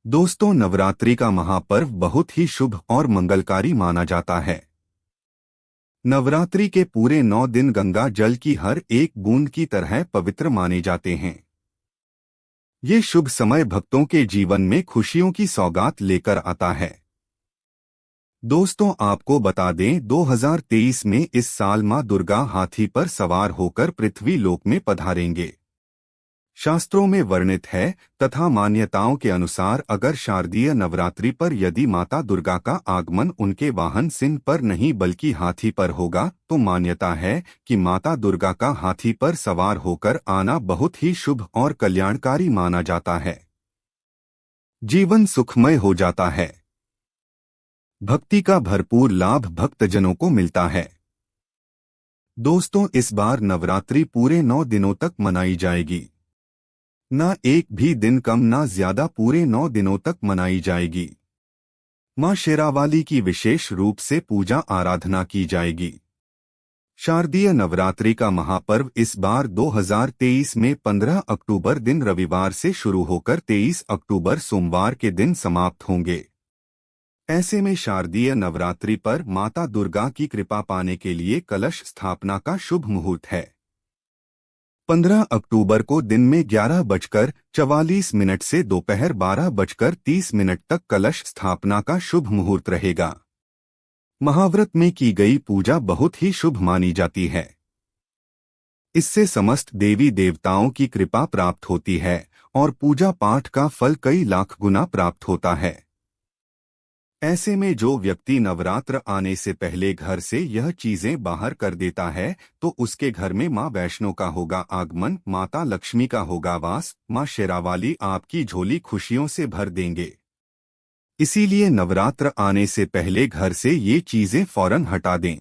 दोस्तों, नवरात्रि का महापर्व बहुत ही शुभ और मंगलकारी माना जाता है। नवरात्रि के पूरे 9 दिन गंगा जल की हर एक बूंद की तरह पवित्र माने जाते हैं। ये शुभ समय भक्तों के जीवन में खुशियों की सौगात लेकर आता है। दोस्तों, आपको बता दें 2023 में इस साल मां दुर्गा हाथी पर सवार होकर पृथ्वी लोक में पधारेंगे। शास्त्रों में वर्णित है तथा मान्यताओं के अनुसार अगर शारदीय नवरात्रि पर यदि माता दुर्गा का आगमन उनके वाहन सिंह पर नहीं बल्कि हाथी पर होगा तो मान्यता है कि माता दुर्गा का हाथी पर सवार होकर आना बहुत ही शुभ और कल्याणकारी माना जाता है। जीवन सुखमय हो जाता है। भक्ति का भरपूर लाभ भक्तजनों को मिलता है। दोस्तों, इस बार नवरात्रि पूरे 9 दिनों तक मनाई जाएगी। ना एक भी दिन कम ना ज्यादा, पूरे 9 दिनों तक मनाई जाएगी। मां शेरावाली की विशेष रूप से पूजा आराधना की जाएगी। शारदीय नवरात्रि का महापर्व इस बार 2023 में 15 अक्टूबर दिन रविवार से शुरू होकर 23 अक्टूबर सोमवार के दिन समाप्त होंगे। ऐसे में शारदीय नवरात्रि पर माता दुर्गा की कृपा पाने के लिए कलश स्थापना का शुभ मुहूर्त है। 15 अक्टूबर को दिन में 11:44 से दोपहर 12:30 तक कलश स्थापना का शुभ मुहूर्त रहेगा। महाव्रत में की गई पूजा बहुत ही शुभ मानी जाती है। इससे समस्त देवी देवताओं की कृपा प्राप्त होती है और पूजा पाठ का फल कई लाख गुना प्राप्त होता है। ऐसे में जो व्यक्ति नवरात्र आने से पहले घर से यह चीजें बाहर कर देता है तो उसके घर में मां वैष्णो का होगा आगमन, माता लक्ष्मी का होगा वास, मां शेरावाली आपकी झोली खुशियों से भर देंगे। इसीलिए नवरात्र आने से पहले घर से ये चीजें फौरन हटा दें।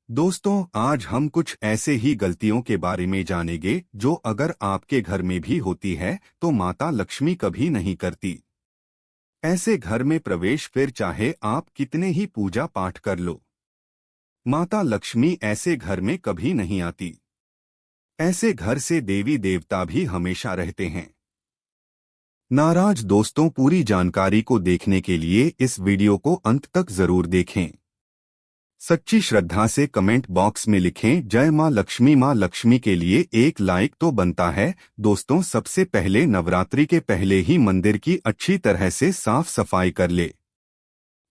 दोस्तों, आज हम कुछ ऐसे ही गलतियों के बारे में जानेंगे जो अगर आपके घर में भी होती है तो माता लक्ष्मी कभी नहीं करती। ऐसे घर में प्रवेश फिर चाहे आप कितने ही पूजा पाठ कर लो, माता लक्ष्मी ऐसे घर में कभी नहीं आती। ऐसे घर से देवी देवता भी हमेशा रहते हैं नाराज। दोस्तों, पूरी जानकारी को देखने के लिए इस वीडियो को अंत तक जरूर देखें। सच्ची श्रद्धा से कमेंट बॉक्स में लिखें जय मां लक्ष्मी। मां लक्ष्मी के लिए एक लाइक तो बनता है। दोस्तों, सबसे पहले नवरात्रि के पहले ही मंदिर की अच्छी तरह से साफ सफाई कर ले।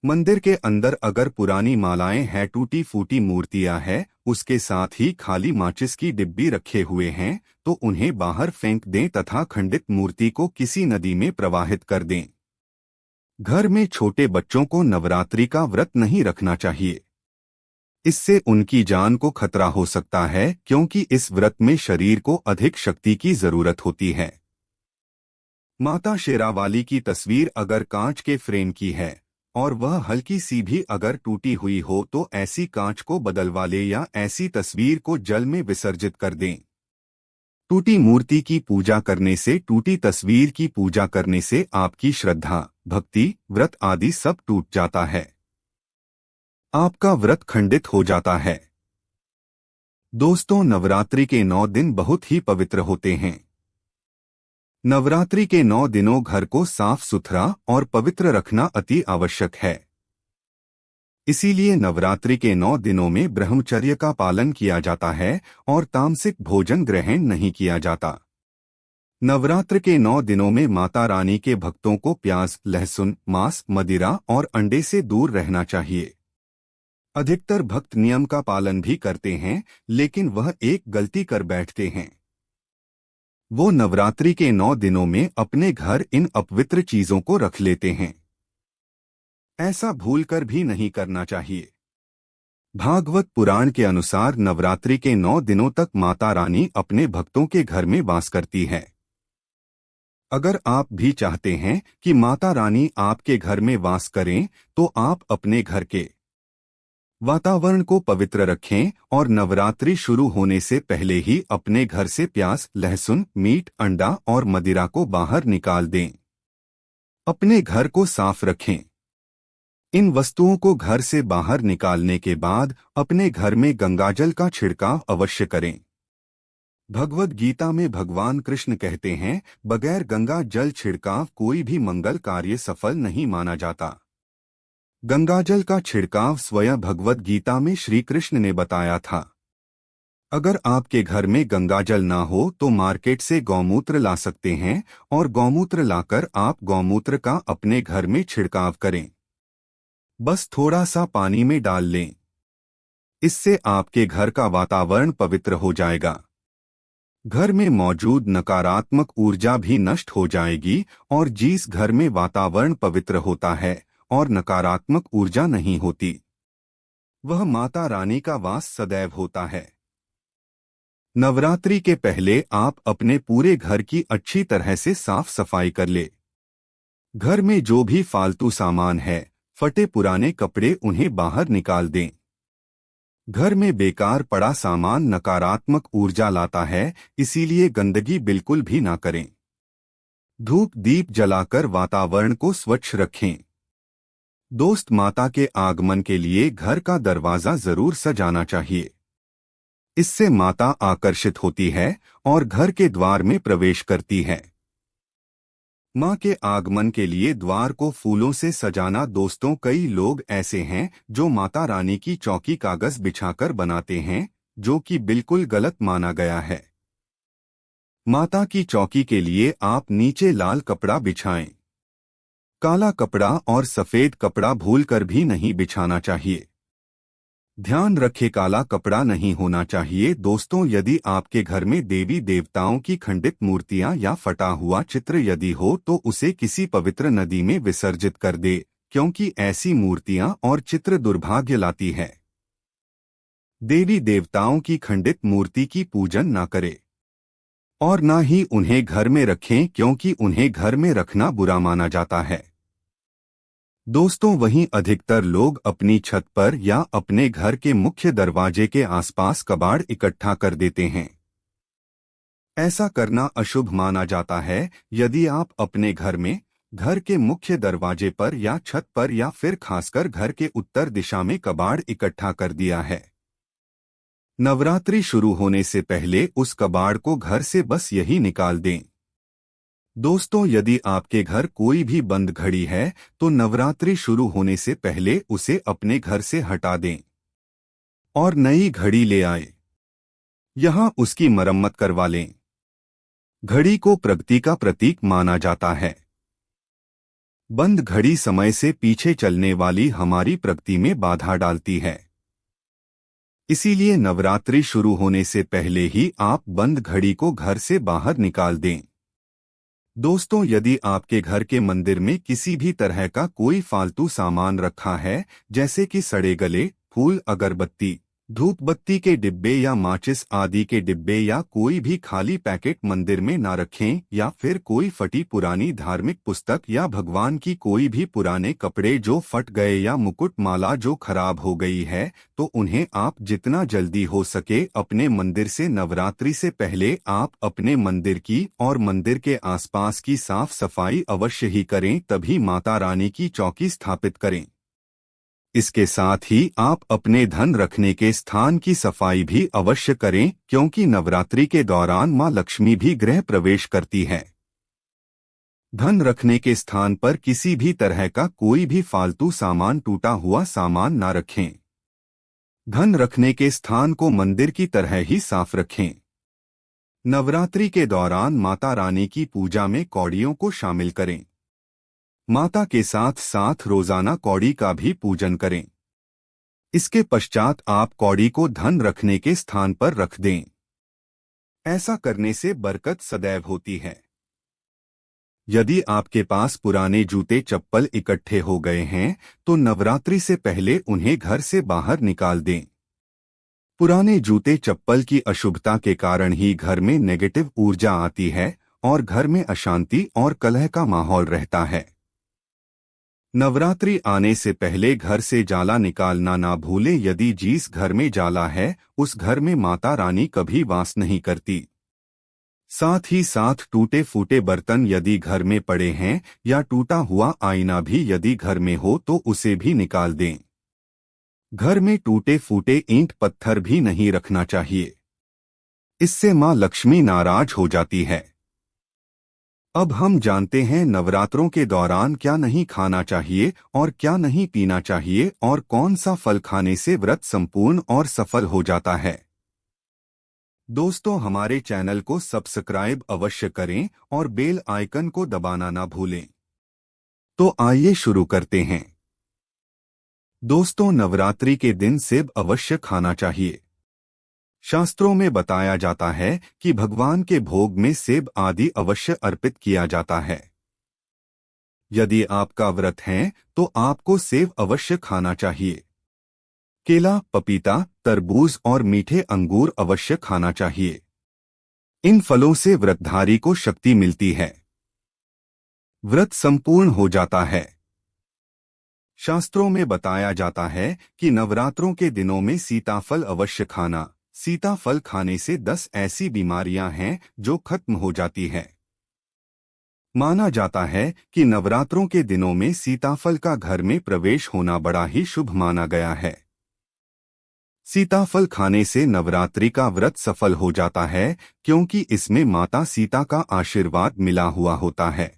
मंदिर के अंदर अगर पुरानी मालाएं हैं, टूटी फूटी मूर्तियां हैं, उसके साथ ही खाली माचिस की डिब्बी रखे हुए हैं तो उन्हें बाहर फेंक दें तथा खंडित मूर्ति को किसी नदी में प्रवाहित कर दें। घर में छोटे बच्चों को नवरात्रि का व्रत नहीं रखना चाहिए। इससे उनकी जान को खतरा हो सकता है क्योंकि इस व्रत में शरीर को अधिक शक्ति की जरूरत होती है। माता शेरावाली की तस्वीर अगर कांच के फ्रेम की है और वह हल्की सी भी अगर टूटी हुई हो तो ऐसी कांच को बदलवा ले या ऐसी तस्वीर को जल में विसर्जित कर दें। टूटी मूर्ति की पूजा करने से, टूटी तस्वीर की पूजा करने से आपकी श्रद्धा, भक्ति, व्रत आदि सब टूट जाता है। आपका व्रत खंडित हो जाता है। दोस्तों, नवरात्रि के 9 दिन बहुत ही पवित्र होते हैं। नवरात्रि के 9 दिनों घर को साफ सुथरा और पवित्र रखना अति आवश्यक है। इसीलिए नवरात्रि के 9 दिनों में ब्रह्मचर्य का पालन किया जाता है और तामसिक भोजन ग्रहण नहीं किया जाता। नवरात्र के 9 दिनों में माता रानी के भक्तों को प्याज, लहसुन, मांस, मदिरा और अंडे से दूर रहना चाहिए। अधिकतर भक्त नियम का पालन भी करते हैं लेकिन वह एक गलती कर बैठते हैं। वो नवरात्रि के 9 दिनों में अपने घर इन अपवित्र चीजों को रख लेते हैं। ऐसा भूलकर भी नहीं करना चाहिए। भागवत पुराण के अनुसार नवरात्रि के 9 दिनों तक माता रानी अपने भक्तों के घर में वास करती है। अगर आप भी चाहते हैं कि माता रानी आपके घर में वास करें तो आप अपने घर के वातावरण को पवित्र रखें और नवरात्रि शुरू होने से पहले ही अपने घर से प्याज, लहसुन, मीट, अंडा और मदिरा को बाहर निकाल दें। अपने घर को साफ रखें। इन वस्तुओं को घर से बाहर निकालने के बाद अपने घर में गंगाजल का छिड़काव अवश्य करें। भगवद गीता में भगवान कृष्ण कहते हैं, बगैर गंगा जल छिड़काव कोई भी मंगल कार्य सफल नहीं माना जाता। गंगाजल का छिड़काव स्वयं भगवद गीता में श्री कृष्ण ने बताया था। अगर आपके घर में गंगाजल ना हो तो मार्केट से गौमूत्र ला सकते हैं और गौमूत्र लाकर आप गौमूत्र का अपने घर में छिड़काव करें। बस थोड़ा सा पानी में डाल लें। इससे आपके घर का वातावरण पवित्र हो जाएगा। घर में मौजूद नकारात्मक ऊर्जा भी नष्ट हो जाएगी और जिस घर में वातावरण पवित्र होता है और नकारात्मक ऊर्जा नहीं होती, वह माता रानी का वास सदैव होता है। नवरात्रि के पहले आप अपने पूरे घर की अच्छी तरह से साफ सफाई कर ले। घर में जो भी फालतू सामान है, फटे पुराने कपड़े, उन्हें बाहर निकाल दें। घर में बेकार पड़ा सामान नकारात्मक ऊर्जा लाता है, इसीलिए गंदगी बिल्कुल भी ना करें। धूप दीप जलाकर वातावरण को स्वच्छ रखें। दोस्त, माता के आगमन के लिए घर का दरवाजा जरूर सजाना चाहिए। इससे माता आकर्षित होती है और घर के द्वार में प्रवेश करती है। माँ के आगमन के लिए द्वार को फूलों से सजाना। दोस्तों, कई लोग ऐसे हैं जो माता रानी की चौकी कागज बिछाकर बनाते हैं, जो कि बिल्कुल गलत माना गया है। माता की चौकी के लिए आप नीचे लाल कपड़ा बिछाएं। काला कपड़ा और सफेद कपड़ा भूलकर भी नहीं बिछाना चाहिए। ध्यान रखें, काला कपड़ा नहीं होना चाहिए। दोस्तों, यदि आपके घर में देवी देवताओं की खंडित मूर्तियां या फटा हुआ चित्र यदि हो तो उसे किसी पवित्र नदी में विसर्जित कर दे, क्योंकि ऐसी मूर्तियां और चित्र दुर्भाग्य लाती है। देवी देवताओं की खंडित मूर्ति की पूजन न करें और न ही उन्हें घर में रखें, क्योंकि उन्हें घर में रखना बुरा माना जाता है। दोस्तों, वहीं अधिकतर लोग अपनी छत पर या अपने घर के मुख्य दरवाजे के आसपास कबाड़ इकट्ठा कर देते हैं। ऐसा करना अशुभ माना जाता है। यदि आप अपने घर में, घर के मुख्य दरवाजे पर या छत पर या फिर खासकर घर के उत्तर दिशा में कबाड़ इकट्ठा कर दिया है, नवरात्रि शुरू होने से पहले उस कबाड़ को घर से बस यही निकाल दें। दोस्तों, यदि आपके घर कोई भी बंद घड़ी है तो नवरात्रि शुरू होने से पहले उसे अपने घर से हटा दें और नई घड़ी ले आए। यहां उसकी मरम्मत करवा लें। घड़ी को प्रगति का प्रतीक माना जाता है। बंद घड़ी समय से पीछे चलने वाली हमारी प्रगति में बाधा डालती है। इसीलिए नवरात्रि शुरू होने से पहले ही आप बंद घड़ी को घर से बाहर निकाल दें। दोस्तों, यदि आपके घर के मंदिर में किसी भी तरह का कोई फालतू सामान रखा है, जैसे कि सड़े गले फूल, अगरबत्ती, धूप बत्ती के डिब्बे या माचिस आदि के डिब्बे या कोई भी खाली पैकेट मंदिर में ना रखें, या फिर कोई फटी पुरानी धार्मिक पुस्तक या भगवान की कोई भी पुराने कपड़े जो फट गए या मुकुट माला जो खराब हो गई है, तो उन्हें आप जितना जल्दी हो सके अपने मंदिर से नवरात्रि से पहले आप अपने मंदिर की और मंदिर के आसपास की साफ सफाई अवश्य ही करें, तभी माता रानी की चौकी स्थापित करें। इसके साथ ही आप अपने धन रखने के स्थान की सफाई भी अवश्य करें, क्योंकि नवरात्रि के दौरान मां लक्ष्मी भी गृह प्रवेश करती है। धन रखने के स्थान पर किसी भी तरह का कोई भी फालतू सामान, टूटा हुआ सामान न रखें। धन रखने के स्थान को मंदिर की तरह ही साफ रखें। नवरात्रि के दौरान माता रानी की पूजा में कौड़ियों को शामिल करें। माता के साथ साथ रोजाना कौड़ी का भी पूजन करें। इसके पश्चात आप कौड़ी को धन रखने के स्थान पर रख दें। ऐसा करने से बरकत सदैव होती है। यदि आपके पास पुराने जूते चप्पल इकट्ठे हो गए हैं तो नवरात्रि से पहले उन्हें घर से बाहर निकाल दें। पुराने जूते चप्पल की अशुभता के कारण ही घर में नेगेटिव ऊर्जा आती है और घर में अशांति और कलह का माहौल रहता है। नवरात्रि आने से पहले घर से जाला निकालना ना भूलें। यदि जिस घर में जाला है उस घर में माता रानी कभी वास नहीं करती। साथ ही साथ टूटे फूटे बर्तन यदि घर में पड़े हैं या टूटा हुआ आईना भी यदि घर में हो तो उसे भी निकाल दें। घर में टूटे फूटे ईंट पत्थर भी नहीं रखना चाहिए। इससे मां लक्ष्मी नाराज हो जाती है। अब हम जानते हैं नवरात्रों के दौरान क्या नहीं खाना चाहिए और क्या नहीं पीना चाहिए और कौन सा फल खाने से व्रत संपूर्ण और सफल हो जाता है। दोस्तों, हमारे चैनल को सब्सक्राइब अवश्य करें और बेल आइकन को दबाना ना भूलें। तो आइए शुरू करते हैं। दोस्तों, नवरात्रि के दिन सेब अवश्य खाना चाहिए। शास्त्रों में बताया जाता है कि भगवान के भोग में सेब आदि अवश्य अर्पित किया जाता है। यदि आपका व्रत है तो आपको सेब अवश्य खाना चाहिए। केला, पपीता, तरबूज और मीठे अंगूर अवश्य खाना चाहिए। इन फलों से व्रतधारी को शक्ति मिलती है, व्रत संपूर्ण हो जाता है। शास्त्रों में बताया जाता है कि नवरात्रों के दिनों में सीताफल अवश्य खाना। सीताफल खाने से 10 ऐसी बीमारियां हैं जो खत्म हो जाती है। माना जाता है कि नवरात्रों के दिनों में सीताफल का घर में प्रवेश होना बड़ा ही शुभ माना गया है। सीताफल खाने से नवरात्रि का व्रत सफल हो जाता है, क्योंकि इसमें माता सीता का आशीर्वाद मिला हुआ होता है।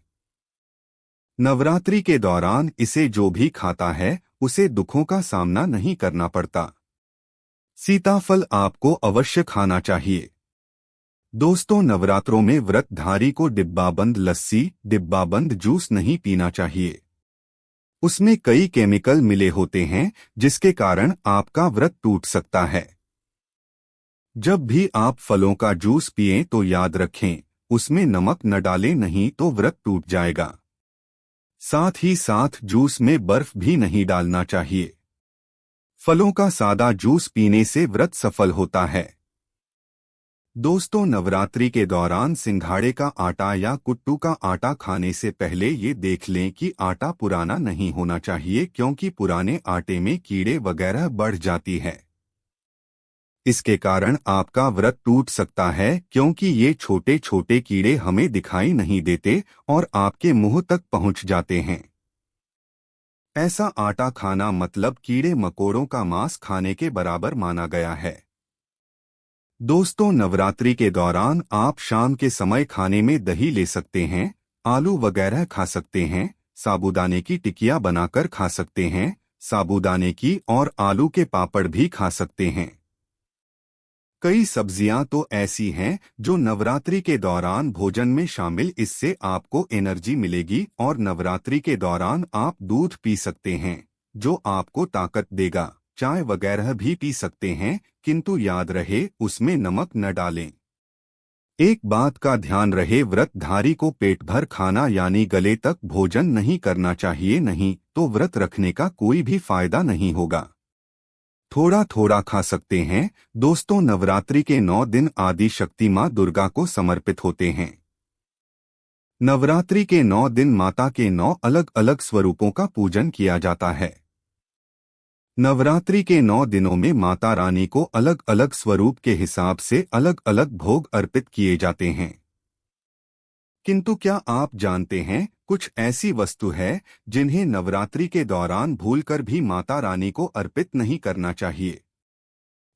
नवरात्रि के दौरान इसे जो भी खाता है उसे दुखों का सामना नहीं करना पड़ता। सीताफल आपको अवश्य खाना चाहिए। दोस्तों, नवरात्रों में व्रतधारी को डिब्बाबंद लस्सी, डिब्बाबंद जूस नहीं पीना चाहिए। उसमें कई केमिकल मिले होते हैं जिसके कारण आपका व्रत टूट सकता है। जब भी आप फलों का जूस पिएं तो याद रखें, उसमें नमक न डालें, नहीं तो व्रत टूट जाएगा। साथ ही साथ जूस में बर्फ भी नहीं डालना चाहिए। फलों का सादा जूस पीने से व्रत सफल होता है। दोस्तों, नवरात्रि के दौरान सिंघाड़े का आटा या कुट्टू का आटा खाने से पहले ये देख लें कि आटा पुराना नहीं होना चाहिए, क्योंकि पुराने आटे में कीड़े वगैरह बढ़ जाती है। इसके कारण आपका व्रत टूट सकता है, क्योंकि ये छोटे छोटे कीड़े हमें दिखाई नहीं देते और आपके मुंह तक पहुंच जाते हैं। ऐसा आटा खाना मतलब कीड़े मकोड़ों का मांस खाने के बराबर माना गया है। दोस्तों, नवरात्रि के दौरान आप शाम के समय खाने में दही ले सकते हैं, आलू वगैरह खा सकते हैं, साबूदाने की टिकिया बनाकर खा सकते हैं, साबूदाने की और आलू के पापड़ भी खा सकते हैं। कई सब्जियां तो ऐसी हैं जो नवरात्रि के दौरान भोजन में शामिल, इससे आपको एनर्जी मिलेगी। और नवरात्रि के दौरान आप दूध पी सकते हैं जो आपको ताकत देगा। चाय वगैरह भी पी सकते हैं, किंतु याद रहे उसमें नमक न डालें। एक बात का ध्यान रहे, व्रतधारी को पेट भर खाना यानी गले तक भोजन नहीं करना चाहिए, नहीं तो व्रत रखने का कोई भी फायदा नहीं होगा। थोड़ा थोड़ा खा सकते हैं। दोस्तों, नवरात्रि के 9 दिन आदि शक्ति मां दुर्गा को समर्पित होते हैं। नवरात्रि के 9 दिन माता के 9 अलग अलग स्वरूपों का पूजन किया जाता है। नवरात्रि के 9 दिनों में माता रानी को अलग अलग स्वरूप के हिसाब से अलग अलग भोग अर्पित किए जाते हैं। किंतु क्या आप जानते हैं, कुछ ऐसी वस्तु है जिन्हें नवरात्रि के दौरान भूलकर भी माता रानी को अर्पित नहीं करना चाहिए।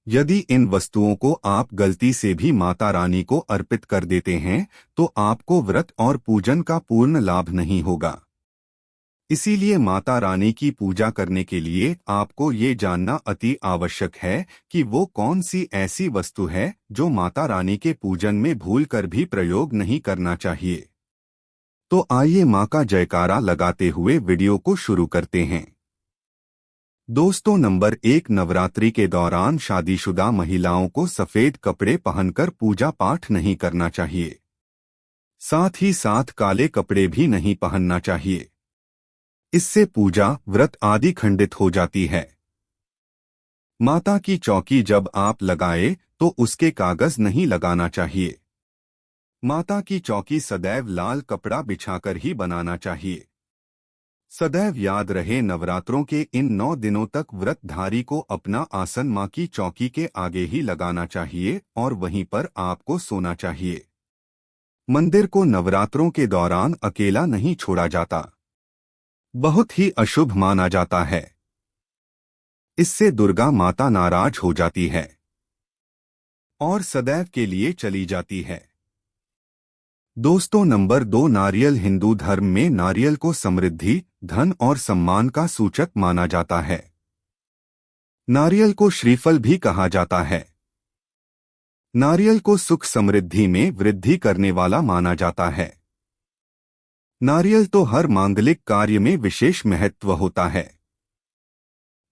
यदि इन वस्तुओं को आप गलती से भी माता रानी को अर्पित कर देते हैं तो आपको व्रत और पूजन का पूर्ण लाभ नहीं होगा। इसीलिए माता रानी की पूजा करने के लिए आपको ये जानना अति आवश्यक है कि वो कौन सी ऐसी वस्तु है जो माता रानी के पूजन में भूलकर भी प्रयोग नहीं करना चाहिए। तो आइए मां का जयकारा लगाते हुए वीडियो को शुरू करते हैं। दोस्तों, नंबर 1, नवरात्रि के दौरान शादीशुदा महिलाओं को सफेद कपड़े पहनकर पूजा पाठ नहीं करना चाहिए। साथ ही साथ काले कपड़े भी नहीं पहनना चाहिए। इससे पूजा, व्रत आदि खंडित हो जाती है। माता की चौकी जब आप लगाए तो उसके कागज नहीं लगाना चाहिए। माता की चौकी सदैव लाल कपड़ा बिछाकर ही बनाना चाहिए। सदैव याद रहे, नवरात्रों के इन 9 दिनों तक व्रतधारी को अपना आसन मां की चौकी के आगे ही लगाना चाहिए और वहीं पर आपको सोना चाहिए। मंदिर को नवरात्रों के दौरान अकेला नहीं छोड़ा जाता। बहुत ही अशुभ माना जाता है। इससे दुर्गा माता नाराज हो जाती है। और सदैव के लिए चली जाती है। दोस्तों, नंबर 2, नारियल। हिंदू धर्म में नारियल को समृद्धि, धन और सम्मान का सूचक माना जाता है। नारियल को श्रीफल भी कहा जाता है। नारियल को सुख समृद्धि में वृद्धि करने वाला माना जाता है। नारियल तो हर मांगलिक कार्य में विशेष महत्व होता है।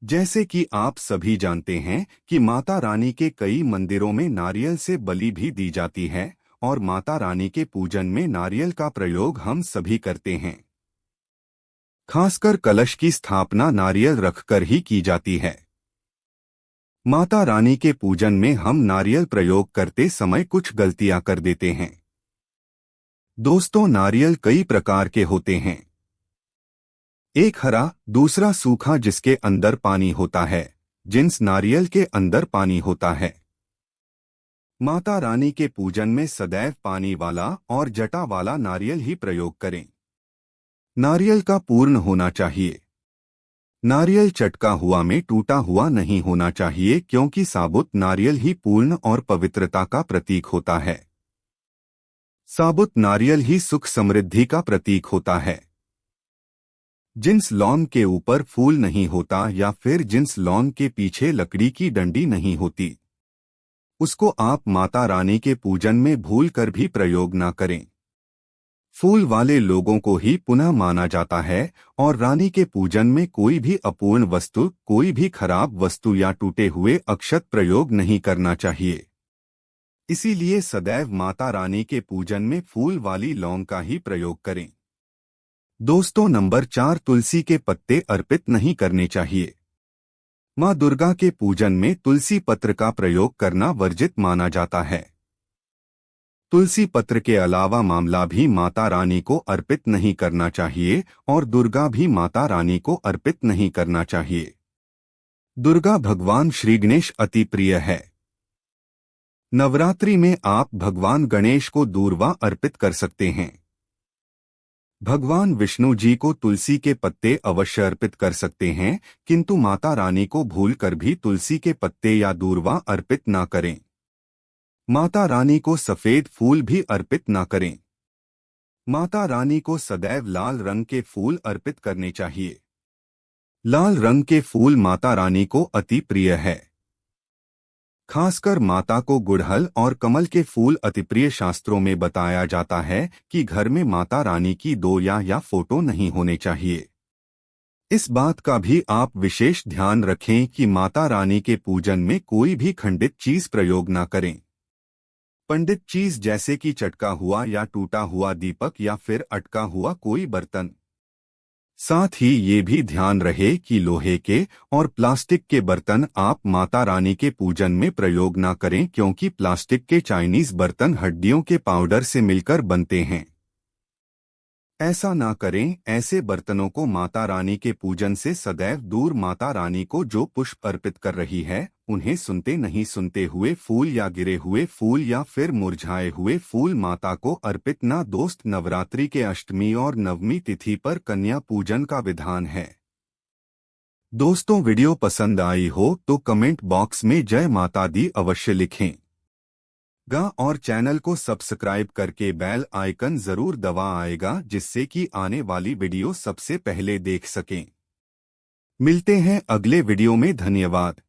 जैसे कि आप सभी जानते हैं कि माता रानी के कई मंदिरों में नारियल से बलि भी दी जाती है और माता रानी के पूजन में नारियल का प्रयोग हम सभी करते हैं। खासकर कलश की स्थापना नारियल रखकर ही की जाती है। माता रानी के पूजन में हम नारियल प्रयोग करते समय कुछ गलतियां कर देते हैं। दोस्तों, नारियल कई प्रकार के होते हैं। एक हरा, दूसरा सूखा जिसके अंदर पानी होता है, जिन्स नारियल के अंदर पानी होता है। माता रानी के पूजन में सदैव पानी वाला और जटा वाला नारियल ही प्रयोग करें। नारियल का पूर्ण होना चाहिए। नारियल चटका हुआ में टूटा हुआ नहीं होना चाहिए, क्योंकि साबुत नारियल ही पूर्ण और पवित्रता का प्रतीक होता है। साबुत नारियल ही सुख समृद्धि का प्रतीक होता है। जिन्स लॉन के ऊपर फूल नहीं होता या फिर जिन्स लॉन के पीछे लकड़ी की डंडी नहीं होती, उसको आप माता रानी के पूजन में भूलकर भी प्रयोग न करें। फूल वाले लोगों को ही पुनः माना जाता है और रानी के पूजन में कोई भी अपूर्ण वस्तु, कोई भी खराब वस्तु या टूटे हुए अक्षत प्रयोग नहीं करना चाहिए। इसीलिए सदैव माता रानी के पूजन में फूल वाली लौंग का ही प्रयोग करें। दोस्तों, नंबर 4, तुलसी के पत्ते अर्पित नहीं करने चाहिए। मां दुर्गा के पूजन में तुलसी पत्र का प्रयोग करना वर्जित माना जाता है। तुलसी पत्र के अलावा मामला भी माता रानी को अर्पित नहीं करना चाहिए और दुर्गा भी माता रानी को अर्पित नहीं करना चाहिए। दुर्गा भगवान श्री गणेश अति प्रिय है। नवरात्रि में आप भगवान गणेश को दूर्वा अर्पित कर सकते हैं। भगवान विष्णु जी को तुलसी के पत्ते अवश्य अर्पित कर सकते हैं, किंतु माता रानी को भूलकर भी तुलसी के पत्ते या दूर्वा अर्पित न करें। माता रानी को सफेद फूल भी अर्पित न करें। माता रानी को सदैव लाल रंग के फूल अर्पित करने चाहिए। लाल रंग के फूल माता रानी को अति प्रिय है। खासकर माता को गुड़हल और कमल के फूल अति प्रिय। शास्त्रों में बताया जाता है कि घर में माता रानी की दो या फोटो नहीं होने चाहिए। इस बात का भी आप विशेष ध्यान रखें कि माता रानी के पूजन में कोई भी खंडित चीज प्रयोग न करें। पंडित चीज जैसे कि चटका हुआ या टूटा हुआ दीपक या फिर अटका हुआ कोई बर्तन। साथ ही ये भी ध्यान रहे कि लोहे के और प्लास्टिक के बर्तन आप माता रानी के पूजन में प्रयोग न करें, क्योंकि प्लास्टिक के चाइनीज बर्तन हड्डियों के पाउडर से मिलकर बनते हैं। ऐसा ना करें। ऐसे बर्तनों को माता रानी के पूजन से सदैव दूर। माता रानी को जो पुष्प अर्पित कर रही है, उन्हें सुनते नहीं सुनते हुए फूल या गिरे हुए फूल या फिर मुरझाए हुए फूल माता को अर्पित ना। दोस्त, नवरात्रि के अष्टमी और नवमी तिथि पर कन्या पूजन का विधान है। दोस्तों, वीडियो पसंद आई हो तो कमेंट बॉक्स में जय माता दी अवश्य लिखें और चैनल को सब्सक्राइब करके बेल आइकन जरूर दबा आएगा, जिससे कि आने वाली वीडियो सबसे पहले देख सकें। मिलते हैं अगले वीडियो में। धन्यवाद।